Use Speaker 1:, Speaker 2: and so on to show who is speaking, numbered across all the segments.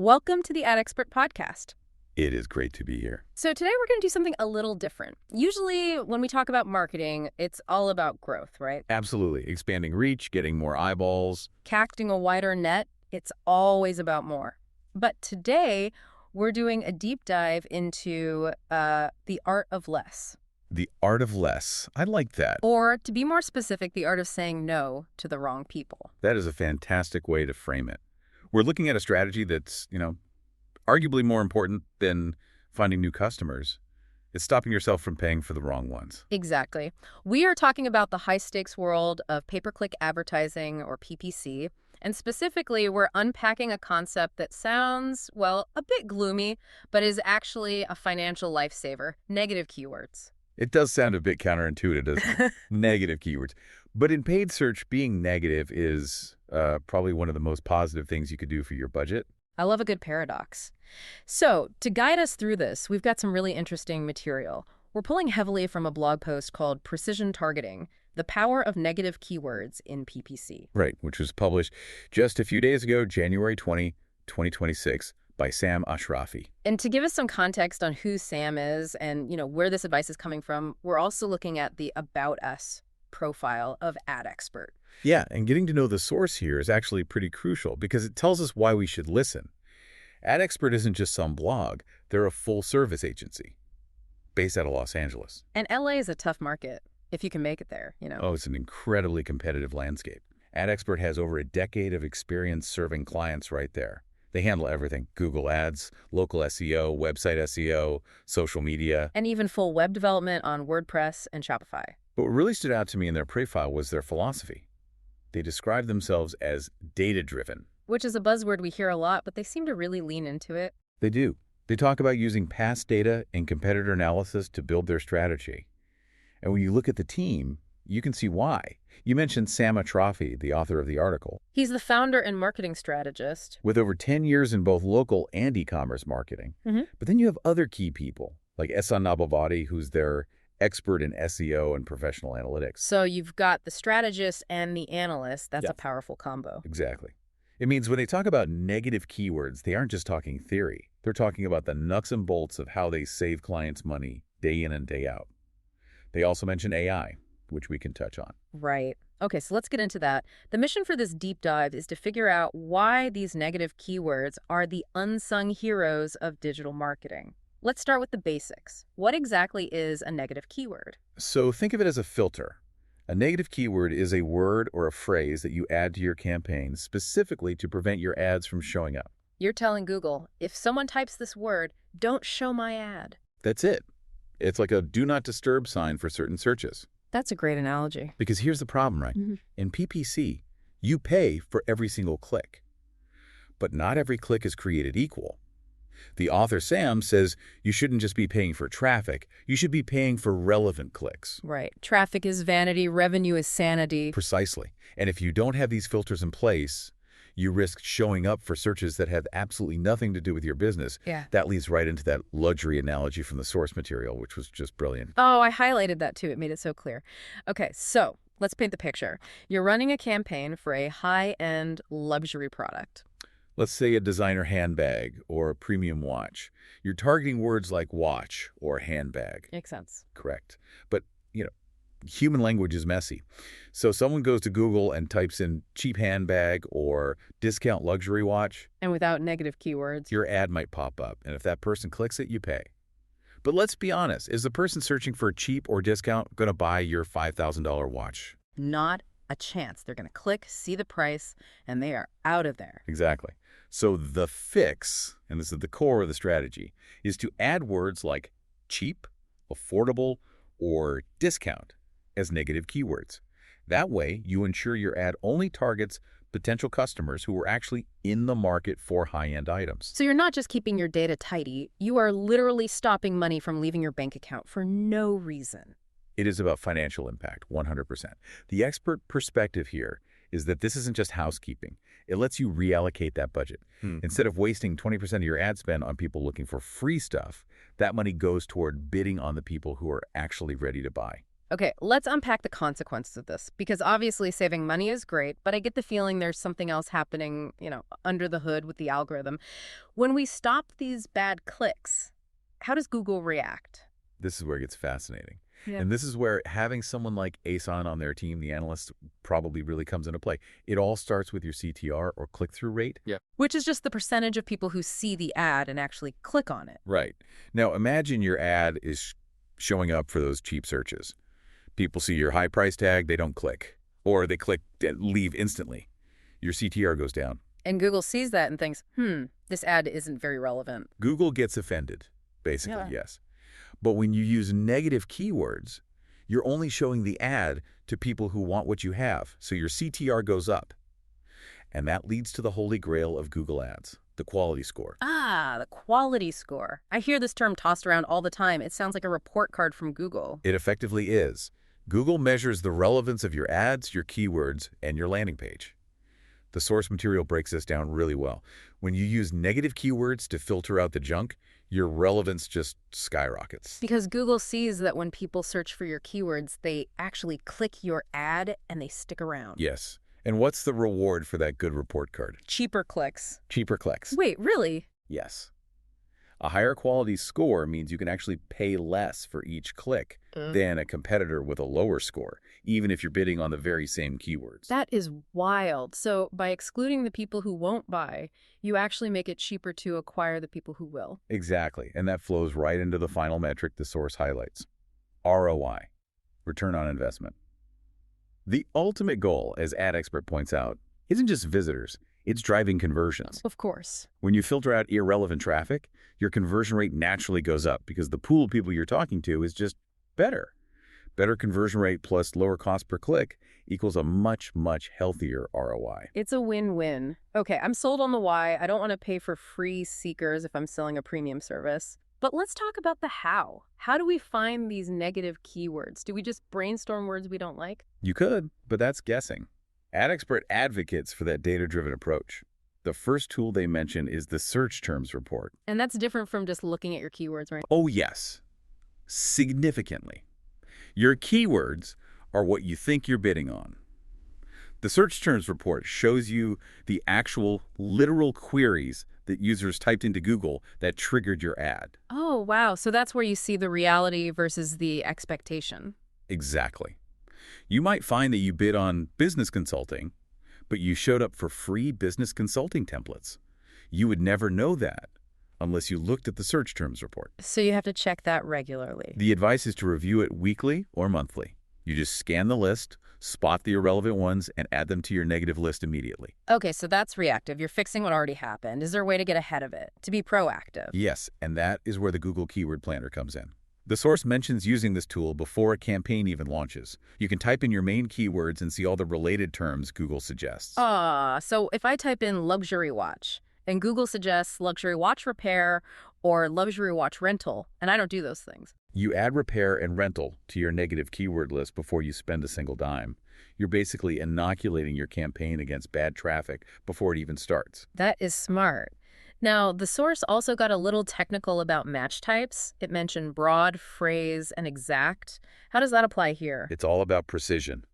Speaker 1: Welcome to the Ad Expert Podcast.
Speaker 2: It is great to be here.
Speaker 1: So today we're going to do something a little different. Usually when we talk about marketing, it's all about growth, right?
Speaker 2: Absolutely. Expanding reach, getting more eyeballs.
Speaker 1: Casting a wider net, it's always about more. But today we're doing a deep dive into the art of less.
Speaker 2: The art of less. I like that.
Speaker 1: Or to be more specific, the art of saying no to the wrong people.
Speaker 2: That is a fantastic way to frame it. We're looking at a strategy that's, arguably more important than finding new customers. It's stopping yourself from paying for the wrong ones.
Speaker 1: Exactly. We are talking about the high-stakes world of pay-per-click advertising, or PPC, and specifically, we're unpacking a concept that sounds, well, a bit gloomy, but is actually a financial lifesaver: negative keywords.
Speaker 2: It does sound a bit counterintuitive, doesn't it? Negative keywords. But in paid search, being negative is probably one of the most positive things you could do for your budget.
Speaker 1: I love a good paradox. So, to guide us through this, we've got some really interesting material. We're pulling heavily from a blog post called Precision Targeting: The Power of Negative Keywords in PPC.
Speaker 2: Right, which was published just a few days ago, January 20, 2026, by Sam Ashrafi.
Speaker 1: And to give us some context on who Sam is and, where this advice is coming from, we're also looking at the About Us profile of Ad Expert.
Speaker 2: Yeah, and getting to know the source here is actually pretty crucial because it tells us why we should listen. Ad Expert isn't just some blog. They're a full-service agency based out of Los Angeles.
Speaker 1: And LA is a tough market, if you can make it there,
Speaker 2: Oh, it's an incredibly competitive landscape. Ad Expert has over a decade of experience serving clients right there. They handle everything: Google Ads, local SEO, website SEO, social media.
Speaker 1: And even full web development on WordPress and Shopify.
Speaker 2: But what really stood out to me in their profile was their philosophy. They describe themselves as data-driven.
Speaker 1: Which is a buzzword we hear a lot, but they seem to really lean into it.
Speaker 2: They do. They talk about using past data and competitor analysis to build their strategy. And when you look at the team, you can see why. You mentioned Sam Ashrafi, the author of the article.
Speaker 1: He's the founder and marketing strategist.
Speaker 2: With over 10 years in both local and e-commerce marketing. But then you have other key people, like Ehsan Nabavadi, who's their expert in SEO and professional analytics.
Speaker 1: So you've got the strategist and the analyst. That's
Speaker 2: Yeah.
Speaker 1: a powerful combo.
Speaker 2: Exactly. It means when they talk about negative keywords, they aren't just talking theory. They're talking about the nuts and bolts of how they save clients money day in and day out. They also mention AI, which we can touch on.
Speaker 1: Right. Okay, so let's get into that. The mission for this deep dive is to figure out why these negative keywords are the unsung heroes of digital marketing. Let's start with the basics. What exactly is a negative keyword?
Speaker 2: So think of it as a filter. A negative keyword is a word or a phrase that you add to your campaign specifically to prevent your ads from showing up.
Speaker 1: You're telling Google, if someone types this word, don't show my ad.
Speaker 2: That's it. It's like a do not disturb sign for certain searches.
Speaker 1: That's a great analogy.
Speaker 2: Because here's the problem, right? In PPC, you pay for every single click. But not every click is created equal. The author, Sam, says you shouldn't just be paying for traffic. You should be paying for relevant clicks.
Speaker 1: Right. Traffic is vanity, revenue is sanity.
Speaker 2: Precisely. And if you don't have these filters in place, you risk showing up for searches that have absolutely nothing to do with your business.
Speaker 1: Yeah.
Speaker 2: That leads right into that luxury analogy from the source material, which was just brilliant.
Speaker 1: Oh, I highlighted that too. It made it so clear. Okay, so let's paint the picture. You're running a campaign for a high-end luxury product.
Speaker 2: Let's say a designer handbag or a premium watch. You're targeting words like watch or handbag.
Speaker 1: Makes sense.
Speaker 2: Correct. But, human language is messy. So someone goes to Google and types in cheap handbag or discount luxury watch.
Speaker 1: And without negative keywords.
Speaker 2: Your ad might pop up. And if that person clicks it, you pay. But let's be honest. Is the person searching for cheap or discount going to buy your $5,000 watch?
Speaker 1: Not a chance. They're going to click, see the price, and they are out of there.
Speaker 2: Exactly. So the fix, and this is the core of the strategy, is to add words like cheap, affordable, or discount as negative keywords. That way, you ensure your ad only targets potential customers who are actually in the market for high-end items.
Speaker 1: So you're not just keeping your data tidy, you are literally stopping money from leaving your bank account for no reason.
Speaker 2: It is about financial impact, 100%. The expert perspective here is that this isn't just housekeeping. It lets you reallocate that budget. Instead of wasting 20% of your ad spend on people looking for free stuff, that money goes toward bidding on the people who are actually ready to buy.
Speaker 1: Okay, let's unpack the consequences of this, because obviously saving money is great, but I get the feeling there's something else happening, under the hood with the algorithm. When we stop these bad clicks, how does Google react?
Speaker 2: This is where it gets fascinating.
Speaker 1: Yeah.
Speaker 2: And this is where having someone like ASON on their team, the analyst, probably really comes into play. It all starts with your CTR or click-through rate.
Speaker 3: Yeah.
Speaker 1: Which is just the percentage of people who see the ad and actually click on it.
Speaker 2: Right. Now, imagine your ad is showing up for those cheap searches. People see your high price tag, they don't click. Or they click and leave instantly. Your CTR goes down.
Speaker 1: And Google sees that and thinks, this ad isn't very relevant.
Speaker 2: Google gets offended, basically,
Speaker 1: Yeah.
Speaker 2: yes. But when you use negative keywords, you're only showing the ad to people who want what you have, so your CTR goes up. And that leads to the holy grail of Google Ads, the quality score.
Speaker 1: Ah, the quality score. I hear this term tossed around all the time. It sounds like a report card from Google.
Speaker 2: It effectively is. Google measures the relevance of your ads, your keywords, and your landing page. The source material breaks this down really well. When you use negative keywords to filter out the junk, your relevance just skyrockets.
Speaker 1: Because Google sees that when people search for your keywords, they actually click your ad and they stick around.
Speaker 2: Yes. And what's the reward for that good report card?
Speaker 1: Cheaper clicks.
Speaker 2: Cheaper clicks.
Speaker 1: Wait, really?
Speaker 2: Yes. A higher quality score means you can actually pay less for each click than a competitor with a lower score, even if you're bidding on the very same keywords.
Speaker 1: That is wild. So by excluding the people who won't buy, you actually make it cheaper to acquire the people who will.
Speaker 2: Exactly. And that flows right into the final metric the source highlights. ROI, return on investment. The ultimate goal, as Ad Expert points out, isn't just visitors. It's driving conversions.
Speaker 1: Of course.
Speaker 2: When you filter out irrelevant traffic, your conversion rate naturally goes up because the pool of people you're talking to is just better. Better conversion rate plus lower cost per click equals a much, much healthier ROI.
Speaker 1: It's a win-win. Okay, I'm sold on the why. I don't want to pay for free seekers if I'm selling a premium service. But let's talk about the how. How do we find these negative keywords? Do we just brainstorm words we don't like?
Speaker 2: You could, but that's guessing. Ad Expert advocates for that data-driven approach. The first tool they mention is the search terms report.
Speaker 1: And that's different from just looking at your keywords, right?
Speaker 2: Oh, yes. Significantly. Your keywords are what you think you're bidding on. The search terms report shows you the actual literal queries that users typed into Google that triggered your ad.
Speaker 1: Oh, wow. So that's where you see the reality versus the expectation.
Speaker 2: Exactly. You might find that you bid on business consulting, but you showed up for free business consulting templates. You would never know that unless you looked at the search terms report.
Speaker 1: So you have to check that regularly.
Speaker 2: The advice is to review it weekly or monthly. You just scan the list, spot the irrelevant ones, and add them to your negative list immediately.
Speaker 1: Okay, so that's reactive. You're fixing what already happened. Is there a way to get ahead of it, to be proactive?
Speaker 2: Yes, and that is where the Google Keyword Planner comes in. The source mentions using this tool before a campaign even launches. You can type in your main keywords and see all the related terms Google suggests.
Speaker 1: So if I type in luxury watch and Google suggests luxury watch repair or luxury watch rental, and I don't do those things.
Speaker 2: You add repair and rental to your negative keyword list before you spend a single dime. You're basically inoculating your campaign against bad traffic before it even starts.
Speaker 1: That is smart. Now, the source also got a little technical about match types. It mentioned broad, phrase, and exact. How does that apply here?
Speaker 2: It's all about precision.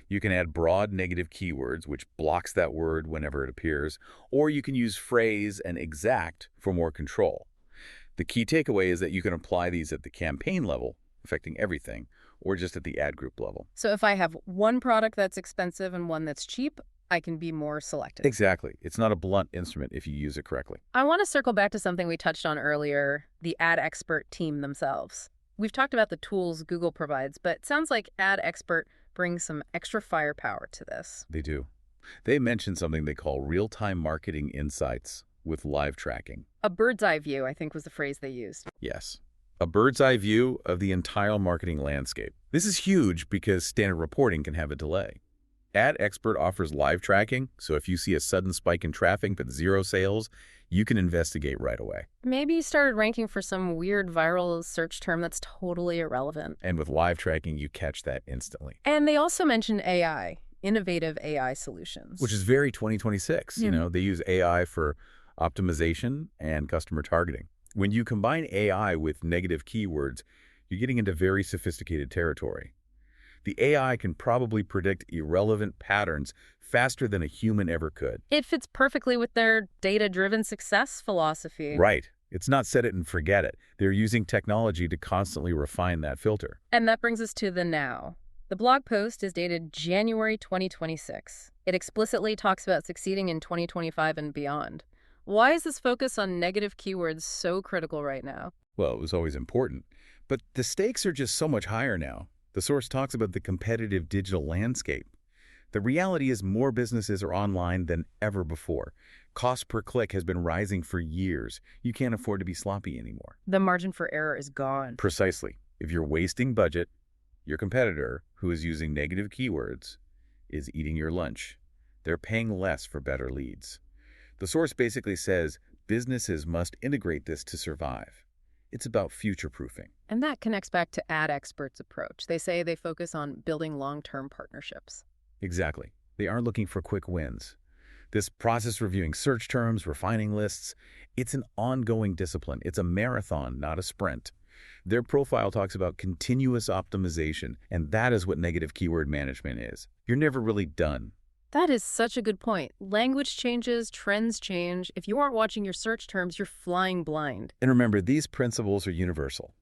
Speaker 2: You can add broad negative keywords, which blocks that word whenever it appears, or you can use phrase and exact for more control. The key takeaway is that you can apply these at the campaign level, affecting everything, or just at the ad group level.
Speaker 1: So if I have one product that's expensive and one that's cheap, I can be more selective.
Speaker 2: Exactly. It's not a blunt instrument if you use it correctly.
Speaker 1: I want to circle back to something we touched on earlier, the Ad Expert team themselves. We've talked about the tools Google provides, but it sounds like Ad Expert brings some extra firepower to this.
Speaker 2: They do. They mention something they call real-time marketing insights with live tracking.
Speaker 1: A bird's eye view, I think was the phrase they used.
Speaker 2: Yes. A bird's eye view of the entire marketing landscape. This is huge because standard reporting can have a delay. Ad Expert offers live tracking, so if you see a sudden spike in traffic but zero sales, you can investigate right away.
Speaker 1: Maybe you started ranking for some weird viral search term that's totally irrelevant.
Speaker 2: And with live tracking, you catch that instantly.
Speaker 1: And they also mentioned AI, innovative AI solutions.
Speaker 2: Which is very 2026. You know, they use AI for optimization and customer targeting. When you combine AI with negative keywords, you're getting into very sophisticated territory. The AI can probably predict irrelevant patterns faster than a human ever could.
Speaker 1: It fits perfectly with their data-driven success philosophy.
Speaker 2: Right. It's not set it and forget it. They're using technology to constantly refine that filter.
Speaker 1: And that brings us to the now. The blog post is dated January 2026. It explicitly talks about succeeding in 2025 and beyond. Why is this focus on negative keywords so critical right now?
Speaker 2: Well, it was always important. But the stakes are just so much higher now. The source talks about the competitive digital landscape. The reality is more businesses are online than ever before. Cost per click has been rising for years. You can't afford to be sloppy anymore.
Speaker 1: The margin for error is gone.
Speaker 2: Precisely. If you're wasting budget, your competitor, who is using negative keywords, is eating your lunch. They're paying less for better leads. The source basically says businesses must integrate this to survive. It's about future-proofing.
Speaker 1: And that connects back to Ad Expert's approach. They say they focus on building long-term partnerships.
Speaker 2: Exactly. They aren't looking for quick wins. This process reviewing search terms, refining lists, it's an ongoing discipline. It's a marathon, not a sprint. Their profile talks about continuous optimization, and that is what negative keyword management is. You're never really done.
Speaker 1: That is such a good point. Language changes, trends change. If you aren't watching your search terms, you're flying blind.
Speaker 2: And remember, these principles are universal.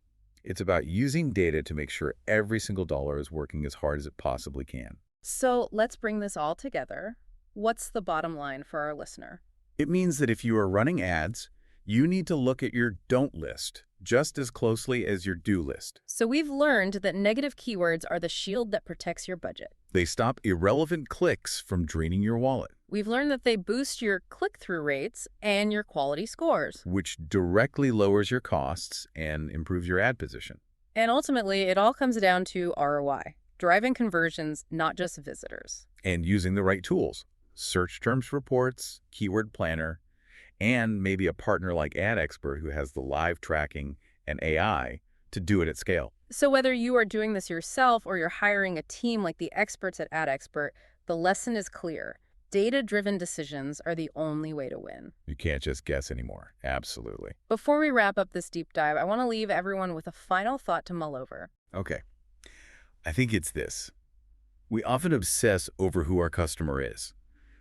Speaker 2: It's about using data to make sure every single dollar is working as hard as it possibly can.
Speaker 1: So let's bring this all together. What's the bottom line for our listener?
Speaker 2: It means that if you are running ads, you need to look at your don't list just as closely as your do list.
Speaker 1: So we've learned that negative keywords are the shield that protects your budget.
Speaker 2: They stop irrelevant clicks from draining your wallet,
Speaker 1: We've learned that they boost your click-through rates and your quality scores.
Speaker 2: which directly lowers your costs and improves your ad position.
Speaker 1: And ultimately, it all comes down to ROI, driving conversions, not just visitors.
Speaker 2: And using the right tools, search terms reports, keyword planner, and maybe a partner like Ad Expert who has the live tracking and AI to do it at scale.
Speaker 1: So whether you are doing this yourself or you're hiring a team like the experts at Ad Expert, the lesson is clear. Data-driven decisions are the only way to win.
Speaker 2: You can't just guess anymore. Absolutely.
Speaker 1: Before we wrap up this deep dive, I want to leave everyone with a final thought to mull over.
Speaker 2: Okay. I think it's this. We often obsess over who our customer is.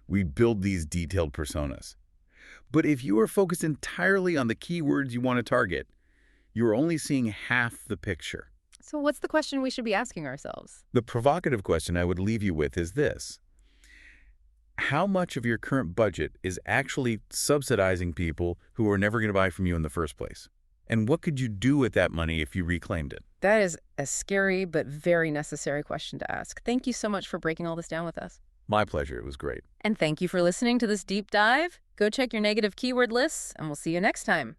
Speaker 2: We build these detailed personas. But if you are focused entirely on the keywords you want to target, you are only seeing half the picture.
Speaker 1: So what's the question we should be asking ourselves?
Speaker 2: The provocative question I would leave you with is this. How much of your current budget is actually subsidizing people who are never going to buy from you in the first place? And what could you do with that money if you reclaimed it?
Speaker 1: That is a scary but very necessary question to ask. Thank you so much for breaking all this down with us.
Speaker 2: My pleasure. It was great.
Speaker 1: And thank you for listening to this deep dive. Go check your negative keyword lists, and we'll see you next time.